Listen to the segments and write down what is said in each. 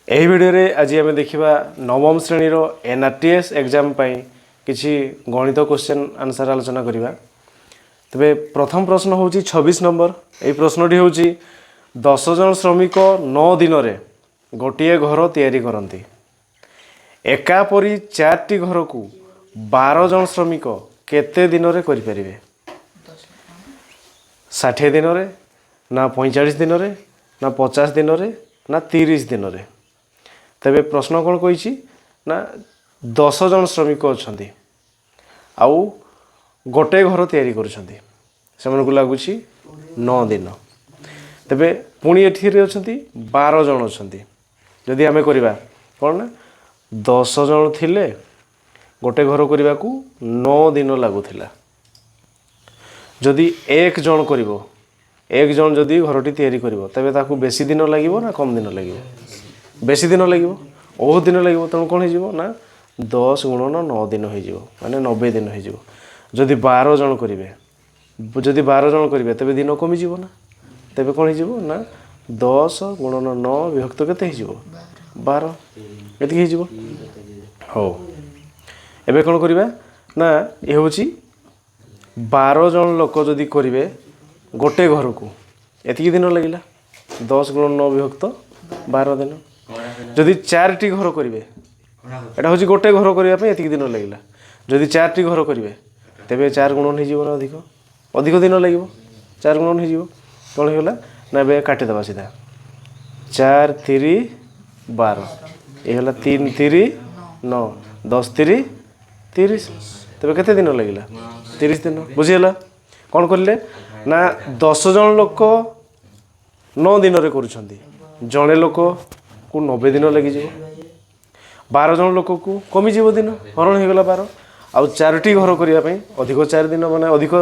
ଏହି ଭିଡ଼ିଓରେ ଆଜି ଆମେ ଦେଖିବା ନବମ ଶ୍ରେଣୀର NRTS ଏକ୍ଜାମ ପାଇଁ କିଛି ଗଣିତ କ୍ୱେଶ୍ଚନ୍ ଆନ୍ସର ଆଲୋଚନା କରିବା। ତେବେ ପ୍ରଥମ ପ୍ରଶ୍ନ ହେଉଛି 26 ନମ୍ବର। ଏହି ପ୍ରଶ୍ନଟି ହେଉଛି 10 ଜଣ ଶ୍ରମିକ 9 ଦିନରେ ଗୋଟିଏ ଘର ତିଆରି କରନ୍ତି। ଏକାପରି 4ଟି ଘରକୁ 12 ଜଣ ଶ୍ରମିକ କେତେ ଦିନରେ କରିପାରିବେ? 60 ଦିନରେ, ନା 45 ଦିନରେ, ନା 50 ଦିନରେ, ନା 30 ଦିନରେ? ତେବେ ପ୍ରଶ୍ନ କ'ଣ କହିଛି ନା 10 ଜଣ ଶ୍ରମିକ ଅଛନ୍ତି ଆଉ ଗୋଟେ ଘର ତିଆରି କରୁଛନ୍ତି, ସେମାନଙ୍କୁ ଲାଗୁଛି 9 ଦିନ। ତେବେ ପୁଣି ଏଠିରେ ଅଛନ୍ତି 12 ଜଣ ଅଛନ୍ତି। ଯଦି ଆମେ କରିବା କ'ଣ ନା 10 ଜଣ ଥିଲେ ଗୋଟେ ଘର କରିବାକୁ 9 ଦିନ ଲାଗୁଥିଲା। ଯଦି 1 ଜଣ କରିବ, 1 ଜଣ ଯଦି ଘରଟି ତିଆରି କରିବ ତେବେ ତାକୁ ବେଶୀ ଦିନ ଲାଗିବ ନା କମ୍ ଦିନ ଲାଗିବ? ବେଶୀ ଦିନ ଲାଗିବ, ବହୁତ ଦିନ ଲାଗିବ। ତେଣୁ କ'ଣ ହେଇଯିବ ନା 10 ଗୁଣନ 9 ଦିନ ହେଇଯିବ, ମାନେ 90 ଦିନ ହେଇଯିବ। ଯଦି 12 ଜଣ କରିବେ, ତେବେ ଦିନ କମିଯିବ ନା। ତେବେ କ'ଣ ହେଇଯିବ ନା 10 ଗୁଣନ 9 ବିଭକ୍ତ କେତେ ହେଇଯିବ? 12, ଏତିକି ହେଇଯିବ। ହଉ, ଏବେ କ'ଣ କରିବା ନା ଏ ହେଉଛି 12 ଜଣ ଲୋକ ଯଦି କରିବେ ଗୋଟେ ଘରକୁ, ଏତିକି ଦିନ ଲାଗିଲା। 10 ଗୁଣନ 9 ବିଭକ୍ତ 12 ଦିନ। ଯଦି 4ଟି ଘର କରିବେ, ଏଇଟା ହେଉଛି ଗୋଟେ ଘର କରିବା ପାଇଁ ଏତିକି ଦିନ ଲାଗିଲା। ଯଦି 4ଟି ଘର କରିବେ ତେବେ 4 ଗୁଣନ ହେଇଯିବ ନା ଅଧିକ ଦିନ ଲାଗିବ। 4 ଗୁଣନ ହେଇଯିବ। କ'ଣ ହେଇଗଲା ନା ଏବେ କାଟିଦେବା ସିଧା। 4 3 12, ହେଇଗଲା 3 3 9, 10 3 30। ତେବେ କେତେ ଦିନ ଲାଗିଲା? 30 ଦିନ। ବୁଝିଗଲା? କ'ଣ କରିଲେ ନା 10 ଜଣ ଲୋକ 9 ଦିନରେ କରୁଛନ୍ତି, ଜଣେ ଲୋକକୁ 90 ଦିନ ଲାଗିଯିବ। 12 ଜଣ ଲୋକକୁ କମିଯିବ ଦିନ, ହରଣ ହେଇଗଲା 12। ଆଉ 4ଟି ଘର କରିବା ପାଇଁ ଅଧିକ 4 ଦିନ, ମାନେ ଅଧିକ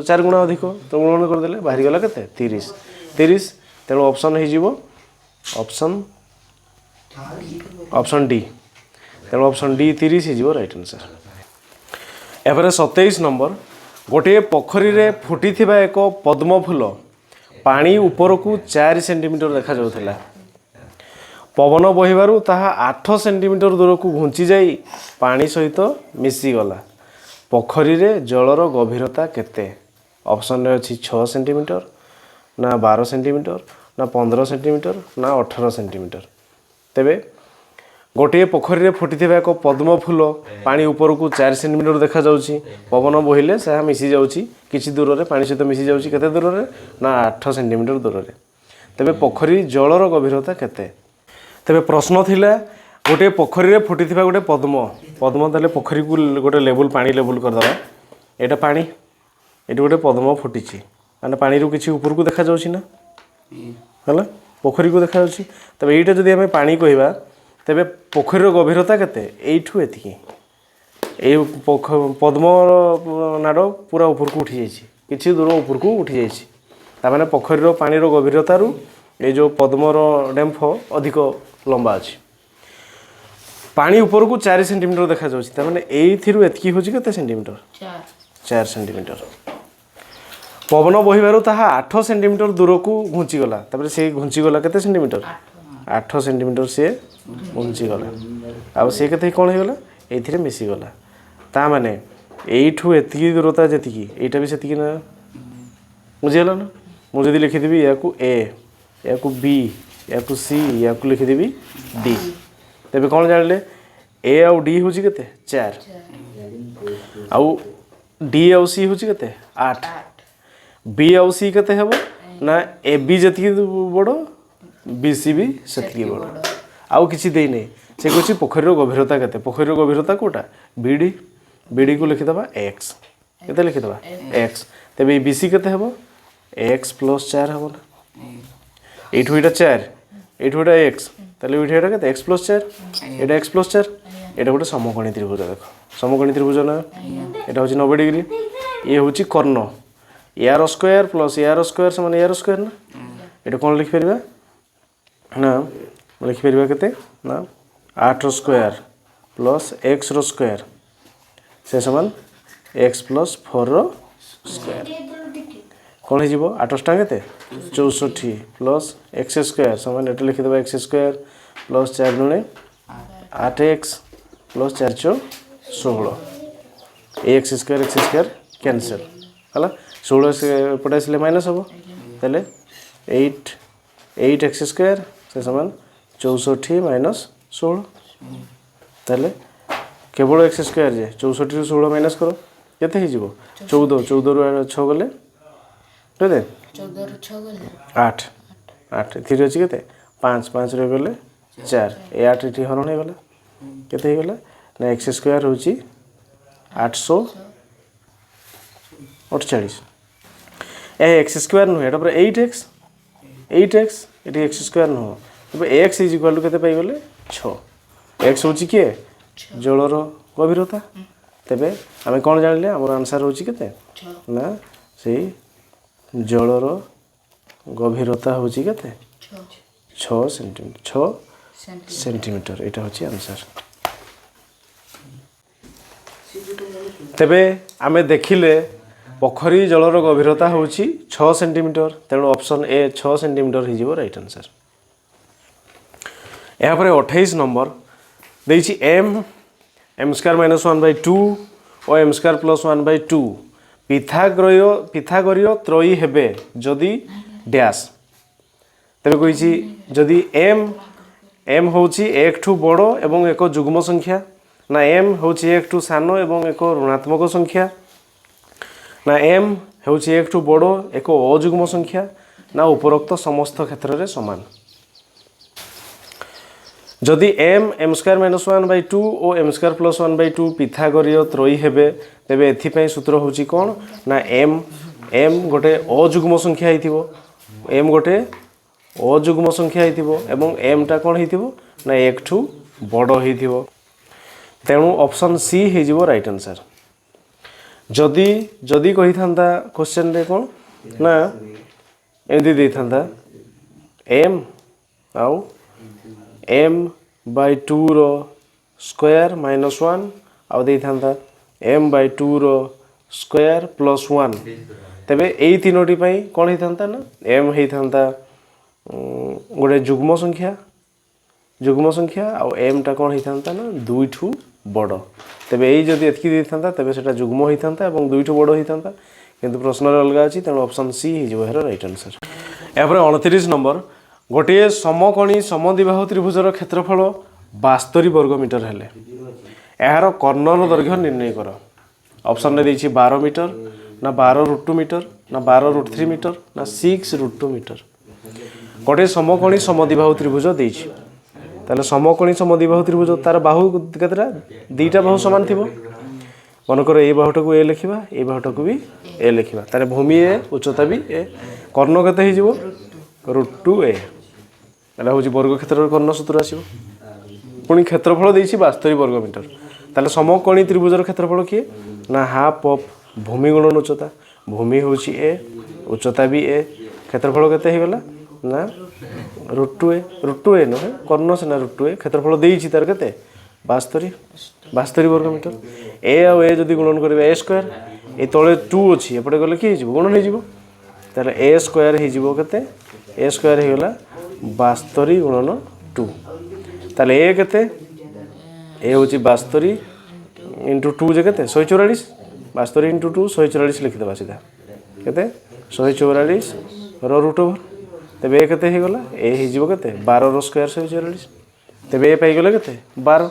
4 ଗୁଣା ଅଧିକ। ତ ଗୁଣନ କରିଦେଲେ ବାହାରିଗଲା କେତେ? 30। ତେଣୁ ଅପସନ୍ ହେଇଯିବ ଅପସନ୍ ଡି। ତେଣୁ ଅପସନ୍ ଡି 30 ହେଇଯିବ ରାଇଟ୍ ଆନ୍ସର୍। ଏପରେ 27 ନମ୍ବର। ଗୋଟିଏ ପୋଖରୀରେ ଫୁଟିଥିବା ଏକ ପଦ୍ମ ଫୁଲ ପାଣି ଉପରକୁ 4 ସେଣ୍ଟିମିଟର ଦେଖାଯାଉଥିଲା। ପବନ ବହିବାରୁ ତାହା 8 ସେଣ୍ଟିମିଟର ଦୂରକୁ ଘୁଞ୍ଚି ଯାଇ ପାଣି ସହିତ ମିଶିଗଲା। ପୋଖରୀରେ ଜଳର ଗଭୀରତା କେତେ? ଅପସନ୍ରେ ଅଛି 6 ସେଣ୍ଟିମିଟର, ନା 12 ସେଣ୍ଟିମିଟର, ନା 15 ସେଣ୍ଟିମିଟର, ନା 18 ସେଣ୍ଟିମିଟର। ତେବେ ଗୋଟିଏ ପୋଖରୀରେ ଫୁଟିଥିବା ଏକ ପଦ୍ମ ଫୁଲ ପାଣି ଉପରକୁ 4 ସେଣ୍ଟିମିଟର ଦେଖାଯାଉଛି। ପବନ ବହିଲେ ତାହା ମିଶିଯାଉଛି କିଛି ଦୂରରେ, ପାଣି ସହିତ ମିଶିଯାଉଛି। କେତେ ଦୂରରେ? ନା 8 ସେଣ୍ଟିମିଟର ଦୂରରେ। ତେବେ ପୋଖରୀ ଜଳର ଗଭୀରତା କେତେ? ତେବେ ପ୍ରଶ୍ନ ଥିଲା ଗୋଟିଏ ପୋଖରୀରେ ଫୁଟିଥିବା ଗୋଟେ ପଦ୍ମ। ତାହେଲେ ପୋଖରୀକୁ ଗୋଟେ ଲେବୁଲ୍, ପାଣି ଲେବୁଲ୍ କରିଦେବା। ଏଇଟା ପାଣି, ଏଠି ଗୋଟେ ପଦ୍ମ ଫୁଟିଛି, ମାନେ ପାଣିରୁ କିଛି ଉପରକୁ ଦେଖାଯାଉଛି ନା, ହେଲା ପୋଖରୀକୁ ଦେଖାଯାଉଛି। ତେବେ ଏଇଟା ଯଦି ଆମେ ପାଣି କହିବା ତେବେ ପୋଖରୀର ଗଭୀରତା କେତେ? ଏଇଠୁ ଏତିକି। ଏଇ ପଦ୍ମର ନାଡ଼ ପୁରା ଉପରକୁ ଉଠିଯାଇଛି, କିଛି ଦୂର ଉପରକୁ ଉଠିଯାଇଛି। ତାମାନେ ପୋଖରୀର ପାଣିର ଗଭୀରତାରୁ ଏଇ ଯେଉଁ ପଦ୍ମର ଡେମ୍ଫ ଅଧିକ ଲମ୍ବା ଅଛି। ପାଣି ଉପରକୁ 4 ସେଣ୍ଟିମିଟର ଦେଖାଯାଉଛି, ତାମାନେ ଏଇଥିରୁ ଏତିକି ହେଉଛି କେତେ ସେଣ୍ଟିମିଟର? 4 ସେଣ୍ଟିମିଟର। ପବନ ବହିବାରୁ ତାହା 8 ସେଣ୍ଟିମିଟର ଦୂରକୁ ଘୁଞ୍ଚିଗଲା। ତାପରେ ସେ ଘୁଞ୍ଚିଗଲା କେତେ ସେଣ୍ଟିମିଟର? 8 ସେଣ୍ଟିମିଟର ସିଏ ଘୁଞ୍ଚିଗଲା। ଆଉ ସିଏ କେତେ କ'ଣ ହେଇଗଲା? ଏଇଥିରେ ମିଶିଗଲା। ତାମାନେ ଏଇଠୁ ଏତିକି ଦୂରତା ଯେତିକି, ଏଇଟା ବି ସେତିକି ନା। ବୁଝିଗଲା ନା? ମୁଁ ଯଦି ଲେଖିଦେବି ୟାକୁ ଏ, ୟାକୁ ବି, ୟାକୁ ସି, ୟାକୁ ଲେଖିଦେବି ଡି। ତେବେ କ'ଣ ଜାଣିଲେ? ଏ ଆଉ ଡି ହେଉଛି କେତେ? 4। ଆଉ ଡି ଆଉ ସି ହେଉଛି କେତେ? 8। ବି ଆଉ ସି କେତେ ହେବ ନା ଏ ବି ଯେତିକି ବଡ଼, ବି ସି ବି ସେତିକି ବଡ଼। ଆଉ କିଛି ଦେଇନି। ସେ କହୁଛି ପୋଖରୀର ଗଭୀରତା କେତେ? ପୋଖରୀର ଗଭୀରତା କେଉଁଟା? ବିଡ଼ି। ବିଡ଼ିକୁ ଲେଖିଦେବା ଏକ୍ସ। କେତେ ଲେଖିଦେବା? ଏକ୍ସ। ତେବେ ଏ ବି ସି କେତେ ହେବ? ଏକ୍ସ ପ୍ଲସ୍ 4 ହେବ ନା। এইଠু এটা 4, এইଠୁ এটা এক্স, তাহলে ওইটা এটা কেতে? এক্স প্লস 4, এটা এক্স প্লস 4। এটা গোটে সমকোণী ত্রিভুজ। দেখ সমকোণী ত্রিভুজ না, এটা হচ্ছে 90 ডিগ্রি। ইয়ে হচ্ছে কর্ণ, ইয়ার স্কোয়ার প্লস ইয়ার স্কোয়ার সমান ইয়ার স্কোয়ার না। এটা কোণ লিখিপারিবা না, লিখিপারিবা কেতে না 8 স্কোয়ার প্লস এক্স র স্কোয়ার সে সমান এক্স প্লস 4 র স্কোয়ার। କ'ଣ ହେଇଯିବ? 8 ଟା କେତେ? 64 ପ୍ଲସ୍ ଏକ୍ସ ସ୍କୋୟାର ସମାନ ଏଟା ଲେଖିଦେବା ଏକ୍ସ ସ୍କୋୟାର प्लस 4 दुणे 8x प्लस 4 चौ 16 एक्स स्क्वायर कैंसल है 16 से पटे आसले माइनस हम तेल 8x स्क्वायर से समान 64 माइनस 16 तेल केवल एक्स स्क्वायर जे 64 ରୁ 16 माइनस करो केते हो 14 14 ରୁ 6 गले केते 14 ରୁ 6 गले 8 8 थी अच्छी केते 5 5 रे गले 4 ए 8 टी हरण हो गला केते हो गला ना एक्स स्क्वायर होची 848 ए एक्स स्क्वायर नुहे एटा पर 8x एटी एक्स स्क्वायर नुह तबे x इज इक्वल टू केते पाई गले 6 x होची के जलर गभीरता तेबे आमे कोन जानले हमर आंसर होची केते ना सेही जलर गभीरता होची केते 6 सेंटीमीटर एटा होची आंसर तेबे आमे देखिले पोखरी जलर गभीरता होची 6 सेंटीमीटर तेणु ऑप्शन ए 6 सेंटीमीटर ही जीवो राइट आंसर यहाँ पर 28 नंबर देछि m स्क्वायर माइनस 1/2 और m स्क्वायर प्लस 1/2 पिथागोरीय त्रयी हेबे जदि डैश तेबे कहिछि जदि m होची एक ठू बड़ एवं एक जुग्म संख्या ना m होची एक ठू सानो एवं एक ऋणात्मक संख्या ना m होची एक ठू बड़ एक अजुग्म संख्या ना उपरोक्त समस्त क्षेत्र रे समान जदि m स्क्वायर माइनस 1/2 और m स्क्वायर प्लस 1/2 पिथागोरीय त्रयी हेबे तेबे एथिपई सूत्र होची कोन ना m गोटे अजुग्म संख्या हिथिबो m गोटे अजुग्म संख्या हिथिबो एवं m टा कोन हिथिबो ना एक ठू बड़ हिथिबो तेणु ऑप्शन सी हे जीवो राइट आंसर जदि जदि कहि थांता क्वेश्चन रे कोन ना एदी दे थांता m आउ m/2 रो स्क्वायर माइनस 1 आउ दे थांता m/2 रो स्क्वायर प्लस 1 तबे एई तीनोटी पई कोन हे थांता ना m हे थांता गोटे जुग्म संख्या आउ m टा कोन हे थांता ना दुई ठू बड़ तेबे एई जदि एतकी दे थांता तबे सेटा जुग्म हे थांता एवं दुई ठू बड़ हे थांता किंतु प्रश्न रे अलगा अछि तेणु ऑप्शन सी हे जो हेर राइट आंसर या पर 29 नंबर गोटे समकोणी समद्विबाहु त्रिभुजर क्षेत्रफल 72 वर्ग मीटर हेले यार कर्णर दैर्घ्य निर्णय कर ऑप्शन रे देछि 12 मीटर ना 12√2 मीटर ना 12√3 मीटर ना 6√2 मीटर गोटे समकोणी समद्विबाहु त्रिभुज देछि ताले समकोणी समद्विबाहु त्रिभुज तार बाहु केतरा दुईटा बाहु समान थिबो मनकर ए बाहुटा को ए लिखिबा ए बाहुटा को भी ए लिखिबा तारे भूमि ए उच्चता भी ए कर्ण केते हे जीवो √2a एला होची वर्ग क्षेत्रर कर्ण सूत्र आसीबो पुनी क्षेत्रफल देछि 72 वर्ग मीटर ताले समकोणी त्रिभुजर क्षेत्रफल किए ना हाफ ऑफ भूमि गुणन उच्चता भूमि होची ए उच्चता भी ए क्षेत्रफल केते हे गला ना √2a न कर्ण से ना √2a क्षेत्रफल देछि तार केते 72 वर्ग मीटर ए आ ए जदि गुणन करबे a स्क्वायर ए तळे 2 अछि एपटे गले की हिजबो गुणन हे जिवो ताले a स्क्वायर हे जिवो केते a स्क्वायर हे गला 72 गुणन 2 ताले a केते a होची 72 * 2 जे केते 144 72 * 2 144 लिखि देबा सीधा केते 144 रो रूट ओवर तबे ए केते हे गला ए हे जिवो केते 12 रो स्क्वायर 144 तबे ए पाई गला केते 12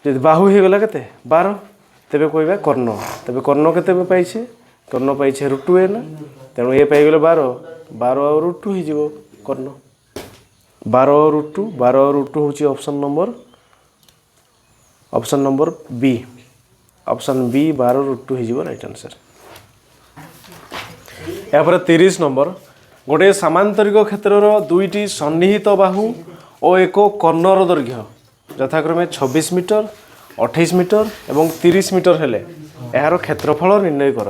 जदि बाहु हे गला केते 12 तबे कहबा कर्ण तबे कर्ण केते पाइछे कर्ण पाइछे √2a ना तेणु ए पाई गले 12 और √2 हे जिवो कर्ण 12 √2 होची option number B option B 12 √2 हे जिवो राइट आंसर या पर 30 नंबर गोटे समांतरिक क्षेत्रर दुईटी सन्निहित बाहु और एक कर्णर दैर्घ्य यथाक्रमे 26 मीटर 28 मीटर एवं 30 मीटर हेले यार क्षेत्रफल निर्णय कर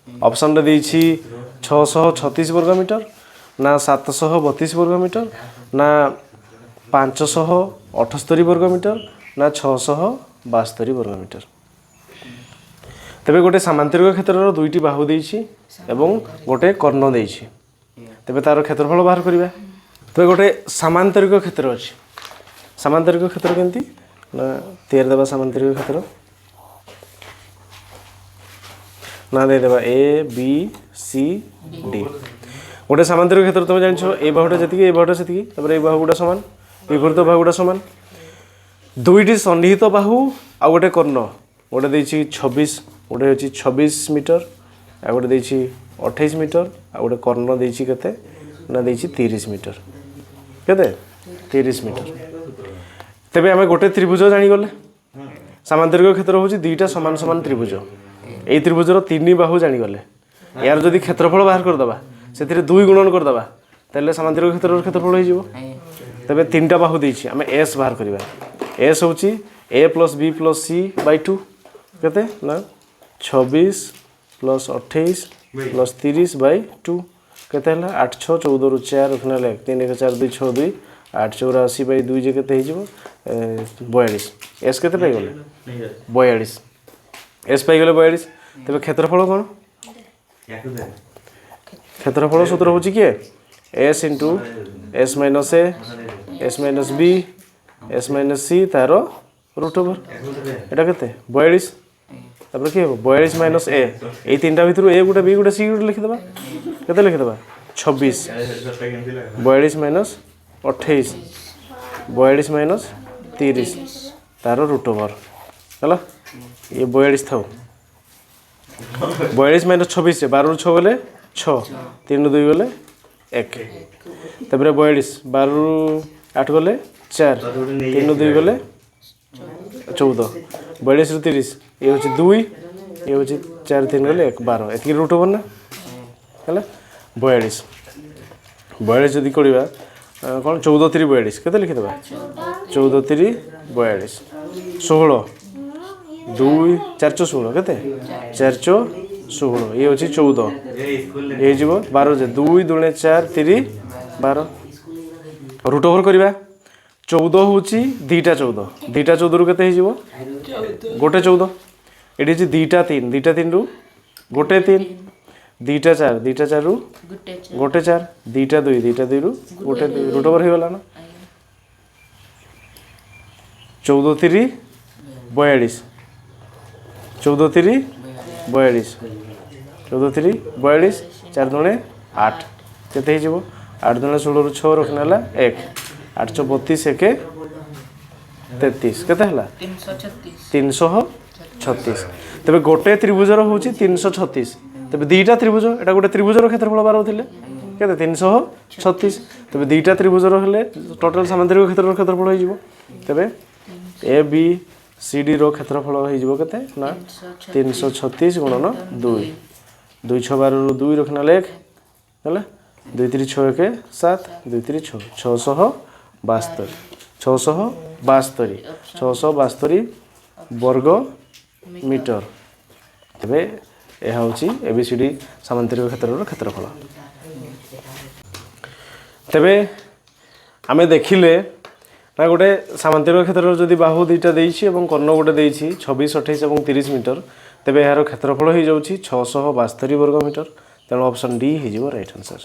ऑप्शन रे देछि 636 वर्ग मीटर ना 732 वर्ग मीटर ना 578 वर्ग मीटर ना 672 वर्ग मीटर तेबे गोटे समांतरिक क्षेत्रर दुईटी बाहु देछि एवं गोटे कर्ण देछि तेबे तार क्षेत्रफल बाहर करिबा तो गोटे सामांतरिक क्षेत्र अच्छे सामांतरिक क्षेत्र केमती ना तैयारी देवा सामांतरिक क्षेत्र ना देदेवा ए बी सी डी गोटे सामांतरिक क्षेत्र तुम जान ए बाहुटा जी ए बाहुटा से ये बाहु गुड़ा सामान विपरीत बाहु गुड़ा सामान दुईटी सन्निहित बाहु आ गोटे कर्ण गोटे देछि 26 गोटे होछि 26 मीटर आ गोटे देछि 28 मीटर आ गोटे कर्ण देछि केते ना देछि 30 मीटर केते 30 मीटर तेबे आमे गोटे त्रिभुज जानि गले सामांतरिक क्षेत्र होछि दुईटा समान समान त्रिभुज एई त्रिभुजर तीन बाहु जानि गले यार जदि क्षेत्रफल बाहर कर दबा सेथिरे 2 गुणन कर दबा तले सामांतरिक क्षेत्रर क्षेत्रफल होई जिवो तेबे तीनटा बाहु देछि आमे s बाहर करिबा s होछि a + b + c / 2 केते ना 26 + 28 + 30/2 केते हला 8 6 14 रु 4 रखना ले 3 1 4 2 6 2 8 84/2 जे केते हिजबो 42 s केते पाई गले 42 s पाई गले 42 तबे क्षेत्रफल कोन क्षेत्रफल सूत्र होछि के s * s - a s - b s - c तार रूट ओवर एटा केते 42 तबरे के 42 - a ए तीनटा भितरु a गुटा b गुटा c गुटा लिखि देबा केते लिखि देबा 26 42 - 28 42 - 30 तार रूट ओवर हला ये 42 थाउ 42 - 26 से 12 रु 6 गले 6 3 रु 2 गले 1 तबरे 42 12 रु 8 गले 4 3 रु 2 गले 14 42 रु 30 ये होची 2 ये होची 4 3 गले 1 12 एति रूट ओवर ना हला 42 42 जदी करिबा कोन 14 3 42 केते लिखि देबा 14 3 42 16 2 4 16 केते 4 16 ये होची 14 ये जीवो 12 जे 2 2 4 3 12 रूट ओवर करिबा 14 होची दीटा 14 रु केते हे जीवो गोटे 14 एडी जे दीटा 3 रु गोटे 3 दीटा 4 रु गोटे 4 दीटा 2 रु गोटे 2 रूट ओवर हे गला ना 14 3 42 14 3 42 14 3 42 4 2 8 केते हे जीवो 8 2 16 रु 6 रखनाला 1 8 32 1 33 केते हला 336 तबे गोटे त्रिभुजर होची 336 तबे दीटा त्रिभुज एटा गोटे त्रिभुजर क्षेत्रफल बारो थिले केते 336 तबे दीटा त्रिभुजर हेले टोटल सामांतरिक क्षेत्रफल होई जिवो तबे ए बी सी डी रो क्षेत्रफल होई जिवो केते ना 336 गुणन 2 2 6 12 रु 2 रखना लेख हला 2 3 6 1 7 2 3 6 672 वर्ग मीटर तबे यह होची एबीसीडी सामांतरिक क्षेत्रर क्षेत्रफल तबे आमे देखिले ना गोटे सामांतरिक क्षेत्र जदि बाहु दुईटा देइछि एवं कर्ण गोटे देइछि 26 28 और 30 मीटर तेबे यार क्षेत्रफल हो जाउछि 672 वर्ग मीटर तेणु ऑप्शन डी हो राइट आंसर।